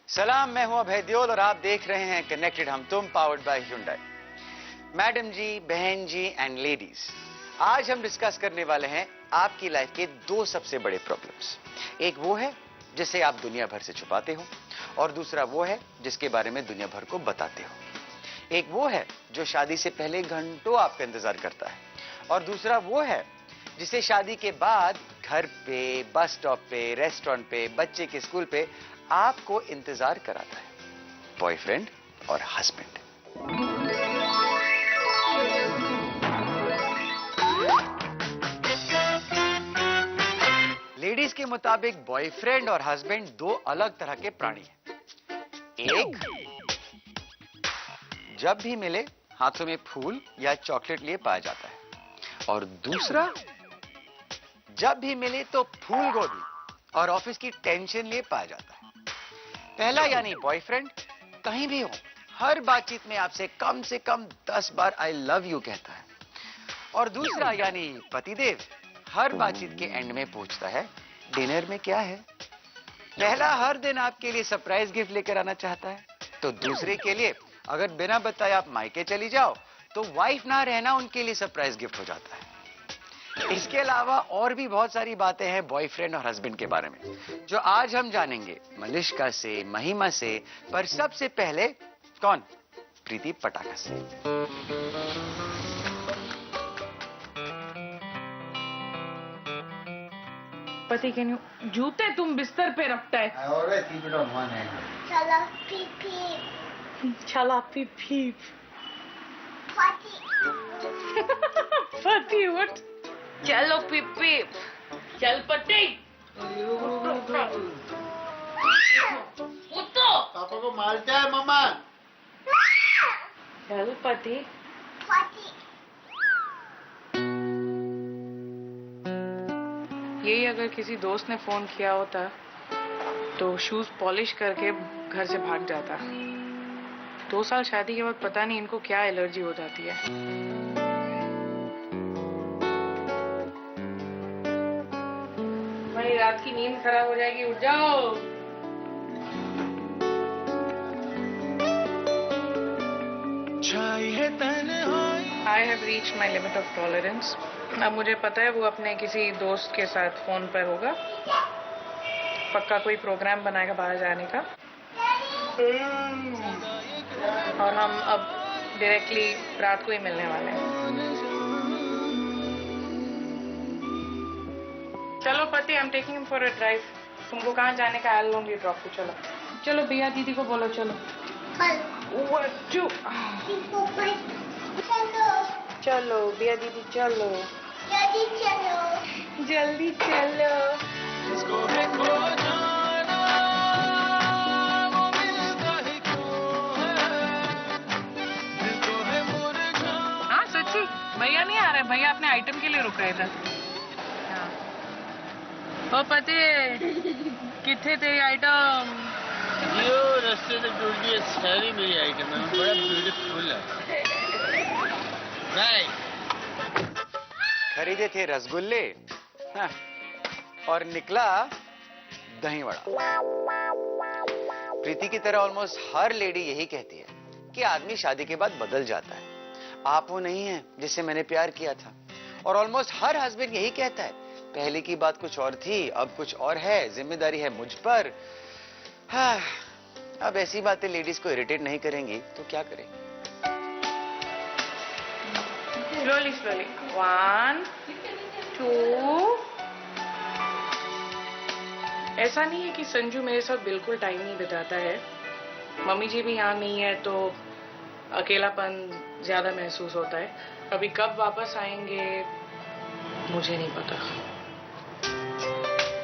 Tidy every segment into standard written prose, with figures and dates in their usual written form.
सलाम, मैं हूं अभय देओल और आप देख रहे हैं कनेक्टेड हम तुम, पावर्ड बाय Hyundai। मैडम जी, बहन जी एंड लेडीज, आज हम डिस्कस करने वाले हैं आपकी लाइफ के दो सबसे बड़े प्रॉब्लम्स। एक वो है जिसे आप दुनिया भर से छुपाते हो और दूसरा वो है जिसके बारे में दुनिया भर को बताते हो। एक वो है जो शादी से पहले घंटों आपका इंतजार करता है और दूसरा वो है जिसे शादी के बाद घर पे, बस स्टॉप पे, रेस्टोरेंट पे, बच्चे के स्कूल पे आपको इंतजार कराता है, बॉयफ्रेंड और हस्बैंड। लेडीज के मुताबिक बॉयफ्रेंड और हस्बैंड दो अलग तरह के प्राणी हैं। एक जब भी मिले हाथों में फूल या चॉकलेट लिए पाया जाता है और दूसरा जब भी मिले तो फूल गोभी और ऑफिस की टेंशन लिए पाया जाता है। पहला यानी बॉयफ्रेंड कहीं भी हो, हर बातचीत में आपसे कम से कम 10 बार आई लव यू कहता है और दूसरा यानी पतिदेव हर बातचीत के एंड में पूछता है डिनर में क्या है। पहला हर दिन आपके लिए सरप्राइज गिफ्ट लेकर आना चाहता है तो दूसरे के लिए अगर बिना बताए आप मायके चली जाओ तो वाइफ ना रहना उनके लिए सरप्राइज गिफ्ट हो जाता है। इसके अलावा और भी बहुत सारी बातें हैं बॉयफ्रेंड और हस्बैंड के बारे में जो आज हम जानेंगे मलिष्का से, महिमा से, पर सबसे पहले कौन? प्रीति पटाखा से। पति के जूते तुम बिस्तर पे रखता है। चला पीप पीप। चला पीप पीप। पति। पति उठ। चलो पीप पीप। चल पति। उठो। पापा को मारता है मम्मा। चल पति। पति। यही अगर किसी दोस्त ने फोन किया होता तो शूज पॉलिश करके घर से भाग जाता। 2 साल शादी के बाद पता नहीं इनको क्या एलर्जी हो जाती है। भाई रात की नींद खराब हो जाएगी, उठ जाओ। I have reached my limit of tolerance. अब मुझे पता है वो अपने किसी दोस्त के साथ फोन पर होगा, पक्का कोई प्रोग्राम बनाएगा बाहर जाने का और हम अब डायरेक्टली रात को ही मिलने वाले हैं। चलो पति, I am taking him for a drive. तुमको कहाँ जाने का? आई लूंगी ड्रॉप को। चलो चलो भैया दीदी को बोलो चलो। चलो भैया दीदी चलो। जल्दी चलो। जल्दी चलो। हाँ सच्ची भैया नहीं आ रहे, भैया अपने आइटम के लिए रुक रहे थे। हाँ। ओ पति किथे तेरी आइटम? यो रास्ते से टूट गई, सारी मेरी आइटम है, बड़ा ब्यूटीफुल है। खरीदे थे रसगुल्ले और निकला दही वड़ा। प्रीति की तरह ऑलमोस्ट हर लेडी यही कहती है कि आदमी शादी के बाद बदल जाता है, आप वो नहीं है जिससे मैंने प्यार किया था। और ऑलमोस्ट हर हस्बैंड यही कहता है पहले की बात कुछ और थी, अब कुछ और है, जिम्मेदारी है मुझ पर। हाँ, अब ऐसी बातें लेडीज को इरिटेट नहीं करेंगी तो क्या करेंगी? Slowly slowly. 1 2। ऐसा नहीं है कि संजू मेरे साथ बिल्कुल टाइम नहीं बिताता है। मम्मी जी भी यहाँ नहीं है तो अकेलापन ज्यादा महसूस होता है। अभी कब वापस आएंगे मुझे नहीं पता।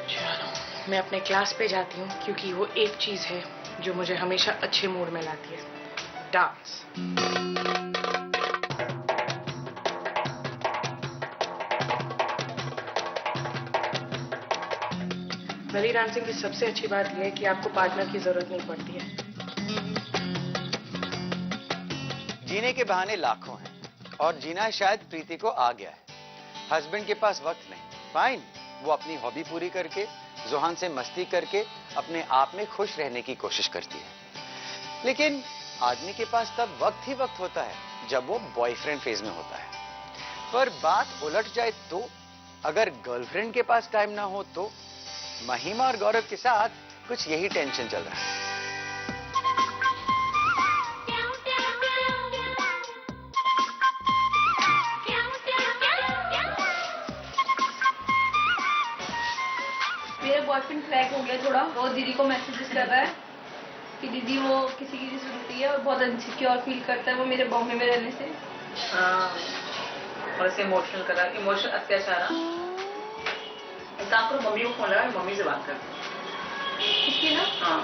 चलो मैं अपने क्लास पे जाती हूँ क्योंकि वो एक चीज है जो मुझे हमेशा अच्छे मूड में लाती है, डांस। बेली डांसिंग की सबसे अच्छी बात यह है कि आपको पार्टनर की जरूरत नहीं पड़ती है। जीने के बहाने लाखों हैं और जीना शायद प्रीति को आ गया है। हस्बैंड के पास वक्त नहीं, फाइन, वो अपनी हॉबी पूरी करके जोहान से मस्ती करके अपने आप में खुश रहने की कोशिश करती है। लेकिन आदमी के पास तब वक्त ही वक्त होता है जब वो बॉयफ्रेंड फेज में होता है। पर बात उलट जाए तो अगर गर्लफ्रेंड के पास टाइम ना हो तो महिमा और गौरव के साथ कुछ यही टेंशन चल रहा है। मेरा बॉयफ्रेंड क्रैक हो गया थोड़ा, वो दीदी को मैसेजेस कर रहा है कि दीदी वो किसी की सुनती है और बहुत इनसिक्योर फील करता है वो मेरे बॉम्बे में रहने से। और इसे इमोशनल करा, इमोशनल अत्याचार। एक काम करो, मम्मी को फोन लगा, मम्मी से बात कर। इसकी ना? हाँ।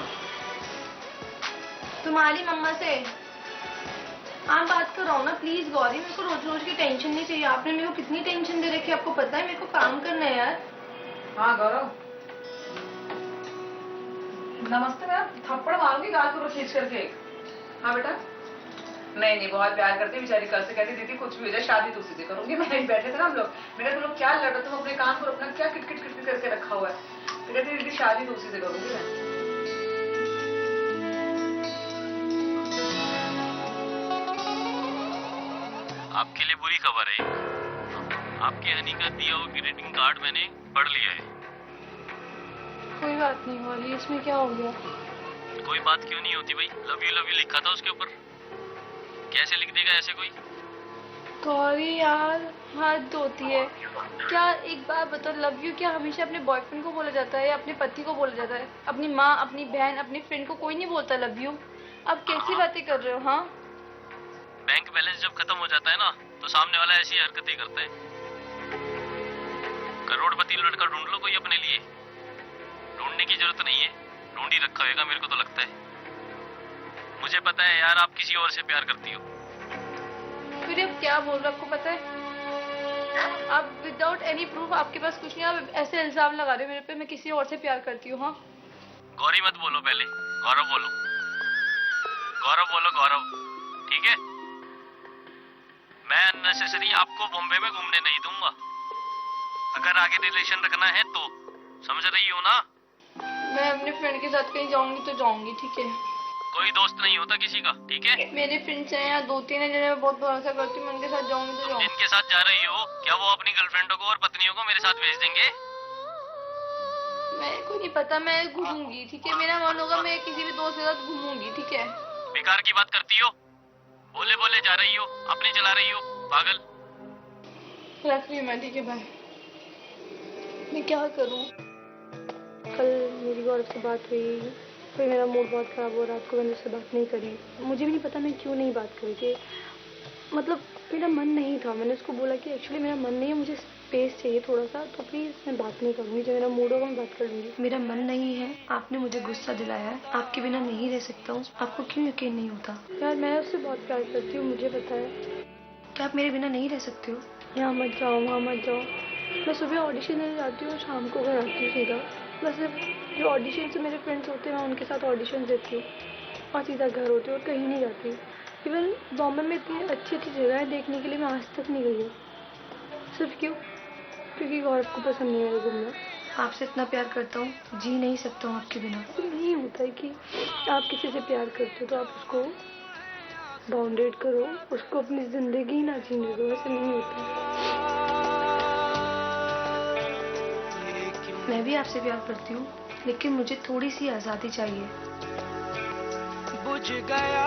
तुम्हारी मम्मा से आप बात कराओ ना प्लीज गौरी, मेरे को रोज रोज की टेंशन नहीं चाहिए। आपने मेरे को कितनी टेंशन दे रखी है आपको पता है, मेरे को काम करना है यार। हाँ गौरव, नमस्ते मैम, थप्पड़ मारूंगी गाल को खींच करके। हाँ बेटा, नहीं बहुत प्यार करती बेचारी, कल से कहती दीदी कुछ भी हो जाए शादी तो उसी से करूंगी। मैं बैठे थे ना हम लोग, मैंने तुम लोग क्या लड़ रहे, तुम अपने काम पर अपना क्या किटकिट किटकिट करके रखा हुआ है, तो कहती दीदी शादी तो उसी से करूंगी मैं। आपके लिए बुरी खबर है, आपके हनी का दिया हुआ ग्रीटिंग कार्ड मैंने पढ़ लिया है। कोई बात नहीं गौरी, इसमें क्या हो गया? कोई बात क्यों नहीं होती भाई, लव यू लिखा था उसके ऊपर, कैसे लिख देगा ऐसे कोई? गौरी यार हद होती है क्या। एक बात बताओ, लव यू क्या हमेशा अपने बॉयफ्रेंड को बोला जाता है या अपने पति को बोला जाता है? अपनी माँ, अपनी बहन, अपनी फ्रेंड को कोई नहीं बोलता लव यू। अब कैसी बातें कर रहे हो? हाँ, बैंक बैलेंस जब खत्म हो जाता है ना तो सामने वाला ऐसी हरकतें करता है। करोड़पति लड़का ढूंढ लो कोई अपने लिए, ढूंढने की जरूरत नहीं है, ढूंढ ही रखा होगा मेरे को तो लगता है। मुझे पता है यार आप किसी और से प्यार करती हो। फिर अब क्या बोल रहे हो, आपको पता है? आप विदाउट एनी प्रूफ, आपके पास कुछ नहीं, आप ऐसे इल्जाम लगा रहे हो मेरे पे मैं किसी और से प्यार करती हूँ। हाँ गौरी मत बोलो, पहले गौरव बोलो, गौरव बोलो, गौरव। ठीक है, मैं अननेसेसरी आपको बॉम्बे में घूमने नहीं दूंगा। अगर आगे रिलेशन रखना है तो समझ रही हो ना? मैं अपने फ्रेंड के साथ कहीं जाऊंगी तो जाऊंगी, ठीक है? कोई दोस्त नहीं होता किसी का, ठीक है? मेरे फ्रेंड्स हैं यहाँ 2-3 हैं जिन्हें मैं बहुत भरोसा करती हूँ, मैं उनके साथ जाऊंगी तो जाऊंगी। जिनके साथ जा रही हो क्या वो अपनी गर्लफ्रेंडों को और पत्नियों को मेरे साथ भेज देंगे? मेरे को नहीं पता, मैं घूमूंगी, ठीक है? मेरा मन होगा मैं किसी भी दोस्त के साथ घूमूंगी, ठीक है? बेकार की बात करती हो, बोले बोले जा रही हो, अपनी चला रही हो, पागल। रख रही हूँ मैं, ठीक है? बाय। मैं क्या करूँ? कल मेरी गौरव से बात हुई, फिर मेरा मूड बहुत ख़राब हो, रात को मैंने उससे बात नहीं करी। मुझे भी नहीं पता मैं क्यों नहीं बात करी थी, मतलब मेरा मन नहीं था। मैंने उसको बोला कि एक्चुअली मेरा मन नहीं है, मुझे स्पेस चाहिए थोड़ा सा, तो प्लीज़ मैं बात नहीं करूँगी, जब मेरा मूड होगा मैं बात कर लूँगी। मेरा मन नहीं है, आपने मुझे गुस्सा दिलाया है, आपके बिना नहीं रह सकता हूँ। आपको क्यों यकीन नहीं होता? यार मैं उससे बहुत प्यार करती हूँ, मुझे पता है। क्या आप मेरे बिना नहीं रह सकते हो? यहाँ मत जाओ, वहाँ मत जाओ। मैं सुबह ऑडिशन देने जाती हूँ, शाम को घर आती हूँ सीधा। बस जो ऑडिशन से मेरे फ्रेंड्स होते हैं मैं उनके साथ ऑडिशन देती हूँ और सीधा घर होती हूँ और कहीं नहीं जाती। इवन बॉम्बे में इतनी अच्छी अच्छी जगहें देखने के लिए मैं आज तक नहीं गई हूँ। सिर्फ क्यों? क्योंकि गौरव को पसंद नहीं है घूमना। आपसे इतना प्यार करता हूँ तो जी नहीं सकता हूँ आपके बिना। तो नहीं होता है कि आप किसी से प्यार करते हो तो आप उसको बाउंडेड करो, उसको अपनी जिंदगी ना जीने दो, ऐसे नहीं होता। मैं भी आपसे प्यार करती हूँ, लेकिन मुझे थोड़ी सी आजादी चाहिए। बुझ गया।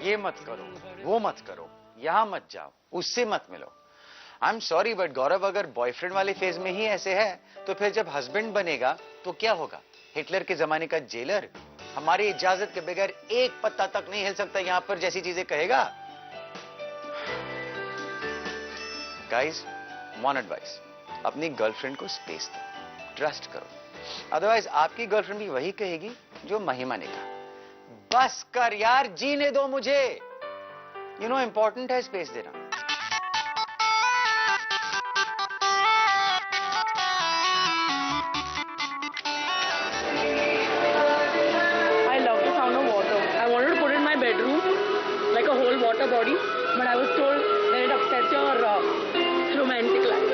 ये मत करो, वो मत करो, यहाँ मत जाओ, उससे मत मिलो। आई एम सॉरी बट गौरव अगर बॉयफ्रेंड वाले फेज में ही ऐसे है तो फिर जब हस्बैंड बनेगा तो क्या होगा? हिटलर के जमाने का जेलर हमारी इजाजत के बगैर एक पत्ता तक नहीं हिल सकता यहाँ पर जैसी चीजें कहेगा। गाइस, वन एडवाइस, अपनी गर्लफ्रेंड को स्पेस दो, ट्रस्ट करो, अदरवाइज आपकी गर्लफ्रेंड भी वही कहेगी जो महिमा ने कहा, बस कर यार, जीने दो मुझे। यू नो इंपॉर्टेंट है स्पेस देना। I love the sound of water. I wanted to put it in my bedroom like a whole water body, but I was told that it upsets your romantic life.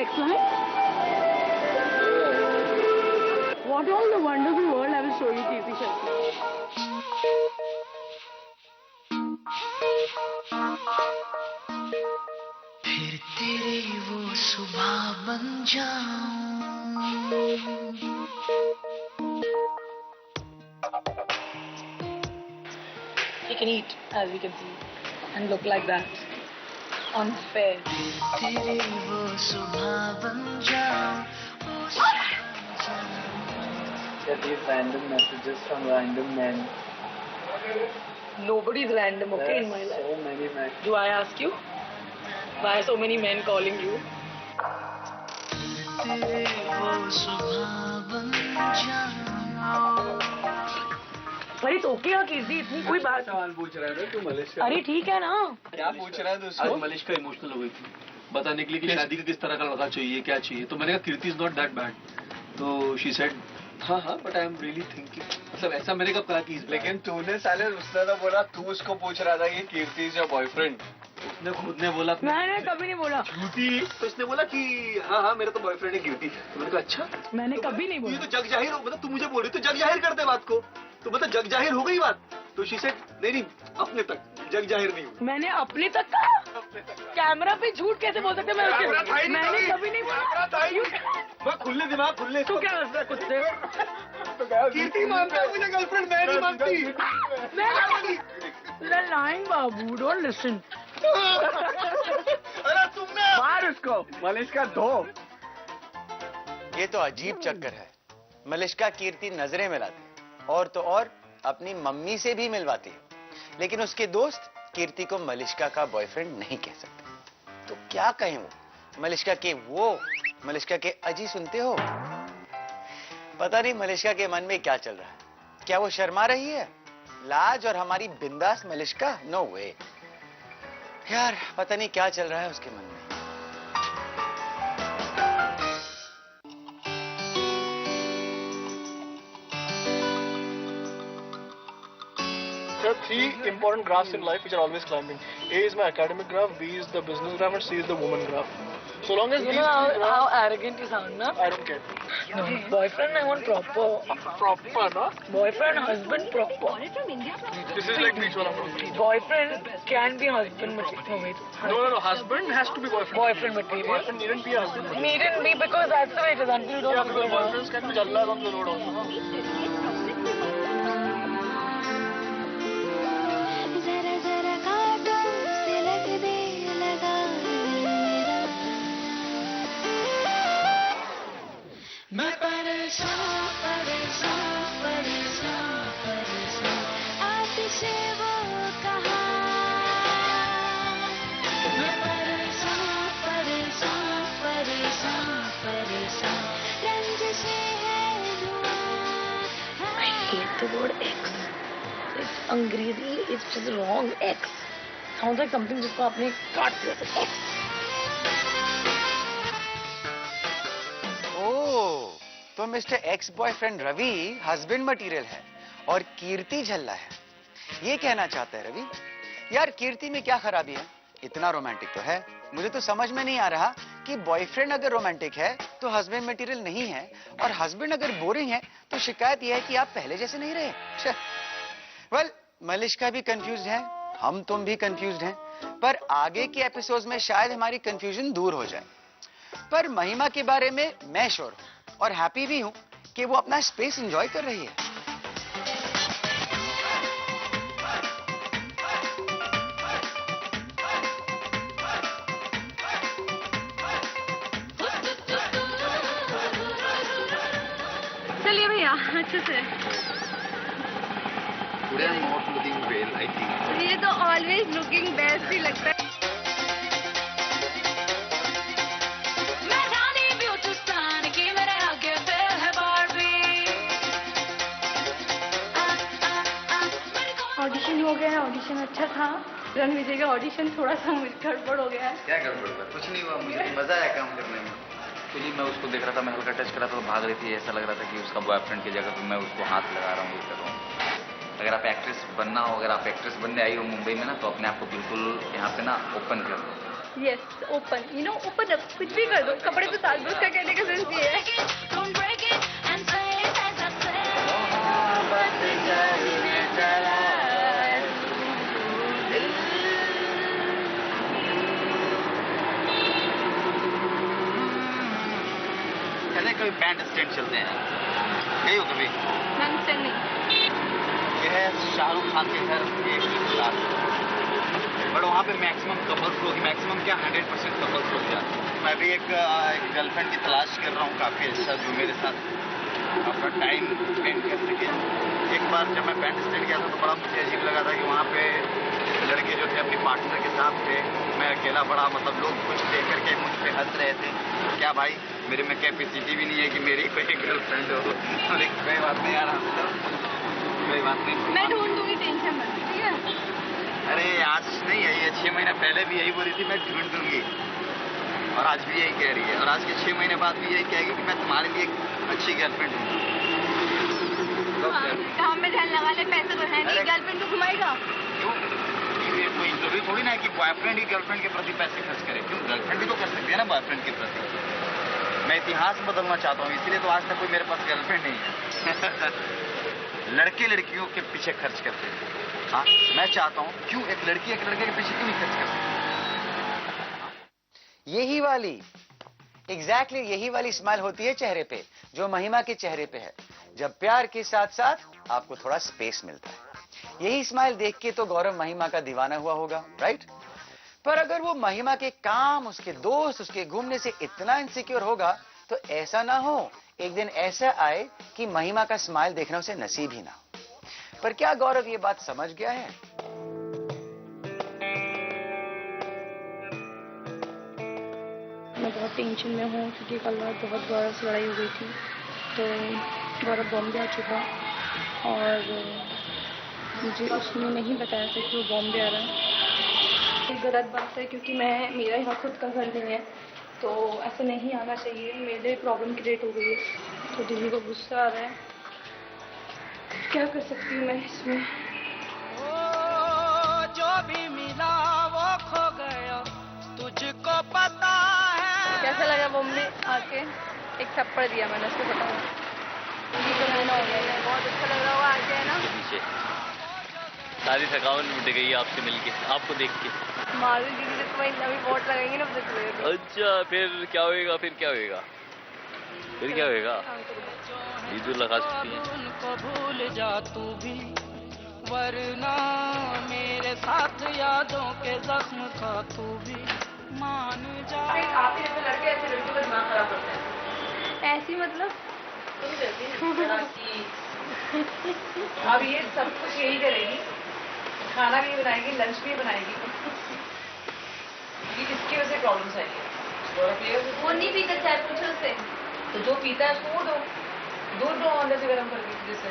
next line? What all the wonderful world I will show you, Kirti Shetty. फिर तेरी वो सुबह बन जाऊं, You can eat, as you can see, and look like that. Unfair. तेरी वो सुबह बन जाऊं, वो Get these random messages from random men. Nobody's random, okay, in my life. So many men. Do I ask you? Why are so many men calling you? तेरी वो सुबह बन जाऊं. अरे तो क्या कीर्ति, इतनी कोई बात। सवाल पूछ रहा है ना तू मलिश का? अरे ठीक है ना। क्या पूछ रहा है तू आज उसको? मलिश का इमोशनल हो गई थी बताने के लिए कि शादी का किस तरह का लड़का चाहिए क्या चाहिए, तो मैंने कहा कीर्ति इज नॉट दैट बैड, तो शी सेड हाँ हाँ but I am really thinking, मतलब ऐसा मैंने कब कहा कि लेकिन तूने साले उसने तो बोला तू उसको पूछ रहा था कि कीर्ति इज योर बॉयफ्रेंड. उसने खुद ने बोला मैंने कभी नहीं बोला। झूठी, तो उसने बोला कि हाँ हाँ मेरा तो बॉयफ्रेंड है कीर्ति, तो मैंने कहा अच्छा मैंने कभी नहीं ये बोला। तो जग जाहिर हो, मतलब तू मुझे बोल रही तो जग जाहिर कर दे बात को, तो मतलब जग जाहिर हो गई बात, तो शी सेड नहीं अपने तक, जग जाहिर नहीं हुई. मैंने अपने तक कहा? कैमरा पे झूठ कैसे बोल सकते? मैं मैंने कभी नहीं बोला। मैं खुले दिमाग खुले. तू क्या हंस रहा है कुत्ते? कीर्ति मानता है मुझे गर्लफ्रेंड, मैं नहीं मानती. You're lying, Babu. Don't listen. अरे तुमने मार उसको, मलिश का धो. ये तो अजीब चक्कर है. मलिश्का कीर्ति नजरें मिलाती है, और तो और अपनी मम्मी से भी मिलवाती है, लेकिन उसके दोस्त कीर्ति को मलिश्का का बॉयफ्रेंड नहीं कह सकते. तो क्या कहें वो मलिश्का के अजी सुनते हो? पता नहीं मलिश्का के मन में क्या चल रहा है. क्या वो शर्मा रही है? लाज और हमारी बिंदास मलिश्का, नो वे. यार पता नहीं क्या चल रहा है उसके मन में. There are three important graphs in life which are always climbing. A is my academic graph, B is the business graph, and C is the woman graph. So long as You these know three how graphs, arrogant you sound, na? I don't care. No, boyfriend, I want proper. Proper, no? Boyfriend, husband, proper. This is like which one I'm talking. Boyfriend can be husband material. No, wait. No. Husband has to be boyfriend. Boyfriend material. Boyfriend needn't be a husband. Needn't be because that's the way it is until you don't Yeah, figure because it out. boyfriends can be jallas on the road also, no? जरा जरा कांटों से लग दे लगा मेरा, मैं परेशान परेशान परेशान परेशान, आतिशे वो कहा, मैं परेशान परेशान परेशान परेशान. रंजिशे है I hate the word X. It's अंग्रेजी. It's just wrong. X sounds like something जिसको आपने काट दिया. X. ओह, तो mister ex boyfriend Ravi husband material है और कीर्ति झल्ला है. ये कहना चाहता है रवि. यार कीर्ति में क्या खराबी है? इतना रोमांटिक तो है. मुझे तो समझ में नहीं आ रहा कि बॉयफ्रेंड अगर रोमांटिक है तो हस्बैंड मटेरियल नहीं है, और हस्बैंड अगर बोरिंग है तो शिकायत यह है कि आप पहले जैसे नहीं रहे. वेल, मलिश्का भी कंफ्यूज्ड है, हम तुम भी कंफ्यूज्ड हैं, पर आगे के एपिसोड्स में शायद हमारी कंफ्यूजन दूर हो जाए. पर महिमा के बारे में मैं श्योर हूं और हैप्पी भी हूं कि वो अपना स्पेस एंजॉय कर रही है. चलिए भैया अच्छे से. Today I'm not looking well, I think. ये तो ऑलवेज लुकिंग बेस्ट ही लगता है. मैं रानी ब्यूटिस्तान की मेरे आगे फेल है बार्बी. ऑडिशन हो गया है. ऑडिशन अच्छा था. रणविजय का ऑडिशन थोड़ा सा गड़बड़ हो गया है. क्या गड़बड़ हुआ? कुछ नहीं हुआ. मुझे मजा आया काम करने में. एक्चुअली मैं उसको देख रहा था, मैं हल्का टच करा था तो भाग रही थी. ऐसा लग रहा था कि उसका बॉयफ्रेंड की जगह पे मैं उसको हाथ लगा रहा हूँ, ये कर रहा हूँ. अगर आप एक्ट्रेस बनना हो, अगर आप एक्ट्रेस बनने आई हो मुंबई में ना, तो अपने आप को बिल्कुल यहाँ पे ना ओपन कर दो. Yes open you know open up कुछ भी कर दो कपड़े तो डाल दो उसका कहने का सेंस ये है Don't break it and say it as I say. कहते कभी बैंड स्टैंड चलते हैं गई हो कभी मैम से नहीं ये है शाहरुख खान के घर एक साथ बट वहाँ पे मैक्सिमम कपल्स होगी मैक्सिमम क्या 100% कपल्स हो गया मैं भी एक गर्लफ्रेंड की तलाश कर रहा हूँ काफ़ी अच्छा जो मेरे साथ अपना टाइम स्पेंड कर सके एक बार जब मैं बैंड स्टैंड गया था तो बड़ा मुझे अजीब लगा था कि वहाँ पे लड़के जो थे अपनी पार्टनर के साथ थे मैं अकेला बड़ा मतलब लोग कुछ देख करके मुझ पे हंस रहे थे क्या भाई मेरे में कैपेसिटी भी नहीं है कि मेरी कोई गर्लफ्रेंड हो अरे कोई बात नहीं यार कोई बात नहीं मैं ढूंढ दूंगी टेंशन मत ठीक है अरे आज नहीं है ये 6 महीने पहले भी यही बोली थी मैं ढूंढ दूंगी और आज भी यही कह रही है और आज के 6 महीने बाद भी यही कहेगी कि मैं तुम्हारे लिए एक अच्छी गर्लफ्रेंड हूँ काम में ध्यान लगा ले पैसे तो है नहीं गर्लफ्रेंड को घुमाएगा क्यों ये कोई जरूरी थोड़ी ना है कि बॉयफ्रेंड ही गर्लफ्रेंड के प्रति पैसे खर्च करे क्यों गर्लफ्रेंड भी तो कर सकती है ना बॉयफ्रेंड के प्रति मैं इतिहास बदलना चाहता हूँ इसलिए तो आज तक कोई मेरे पास गर्लफ्रेंड नहीं है लड़के लड़कियों के पीछे खर्च करते हैं हाँ मैं चाहता हूँ क्यों एक लड़की एक लड़के के पीछे क्यों नहीं खर्च कर सकती यही वाली एग्जैक्टली यही वाली स्माइल होती है चेहरे पे जो महिमा के चेहरे पे है जब प्यार के साथ साथ आपको थोड़ा स्पेस मिलता है यही स्माइल देख के तो गौरव महिमा का दीवाना हुआ होगा राइट पर अगर वो महिमा के काम उसके दोस्त उसके घूमने से इतना इनसिक्योर होगा तो ऐसा ना हो एक दिन ऐसा आए कि महिमा का स्माइल देखना उसे नसीब ही ना हो पर क्या गौरव ये बात समझ गया है मैं बहुत टेंशन में हूँ क्योंकि कल रात बहुत गौरव से लड़ाई हो गई थी तो गौरव बॉम्बे आ चुका और मुझे उसने नहीं बताया था कि वो बॉम्बे आ रहा है ये गलत बात है क्योंकि मेरा यहाँ खुद का घर नहीं है तो ऐसा नहीं आना चाहिए मेरे प्रॉब्लम क्रिएट हो गई है तो दीदी को गुस्सा आ रहा है क्या कर सकती हूँ मैं इसमें जो भी मिला वो खो गया तुझको पता है कैसा लगा बॉम्बे आके एक थप्पड़ दिया मैंने उसको बताया बहुत अच्छा लग रहा होगा आके है ना पीछे सारी थकावट मिट गई आपसे मिलके आपको देख के माधुरी दीदी तो वही नवी वोट लगाएंगे ना अच्छा फिर क्या होएगा फिर क्या होएगा ईद लगा सकती है उनको भूल जा तू भी वरना मेरे साथ यादों के जख्म खा तू भी मान जा आप ही जैसे लड़के ऐसे लड़कियों का दिमाग खराब करते हैं ऐसी मतलब अब ये सब कुछ यही करेगी खाना भी बनाएगी लंच भी बनाएगी ये इसकी वजह से प्रॉब्लम्स आई है वो नहीं पीता चाय पूछो उससे तो जो पीता है उसको दो दूध दो अंदर से गर्म करके जैसे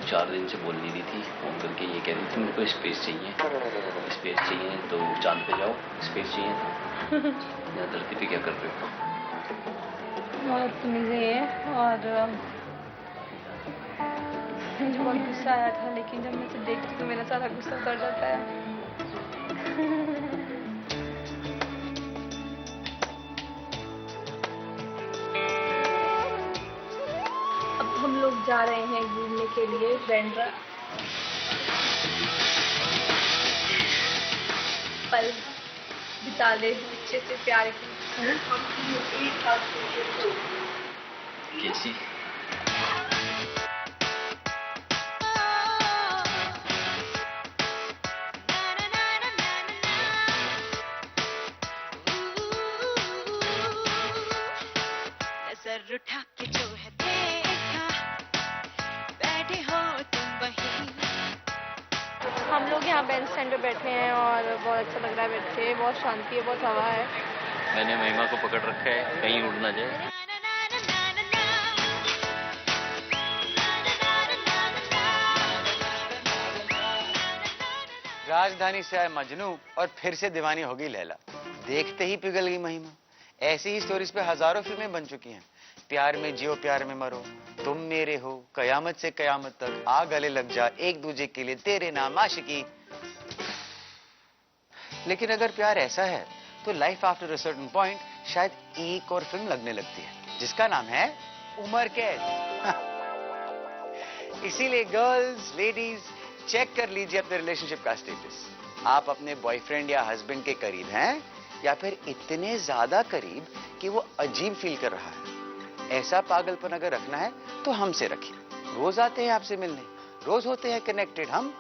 4 दिन से बोल नहीं रही थी फोन करके ये कह रही थी मेरे को स्पेस चाहिए तो चांद पे जाओ स्पेस चाहिए था यहाँ धरती पे क्या कर रहे हो बहुत मुझे और मुझे बहुत गुस्सा आया था लेकिन जब मैं उसे देखती तो मेरा सारा गुस्सा उतर जाता है अब हम लोग जा रहे हैं घूमने के लिए बैंड्रा पल बिता ले अच्छे से प्यार की कैसी नजर उठा के जो है देखा बैठे हो तुम वहीं हम लोग यहाँ बैंड स्टैंड पे बैठे हैं और बहुत अच्छा लग रहा है बैठ के बहुत शांति है बहुत हवा है मैंने महिमा को पकड़ रखा है कहीं उड़ ना जाए राजधानी से आए मजनू और फिर से दीवानी होगी लैला देखते ही पिघल गई महिमा ऐसी ही स्टोरीज पे हजारों फिल्में बन चुकी हैं प्यार में जियो प्यार में मरो तुम मेरे हो कयामत से कयामत तक आ गले लग जा एक दूजे के लिए तेरे नाम आशिकी लेकिन अगर प्यार ऐसा है तो life after a certain point शायद एक और फिल्म लगने लगती है, जिसका नाम है उम्र कैद। इसीलिए गर्ल्स, लेडीज, चेक कर लीजिए अपने रिलेशनशिप का स्टेटस। आप अपने बॉयफ्रेंड या हस्बैंड के करीब हैं या फिर इतने ज्यादा करीब कि वो अजीब फील कर रहा है। ऐसा पागलपन अगर रखना है तो हमसे रखिए। रोज आते हैं आपसे मिलने, रोज होते हैं कनेक्टेड हम,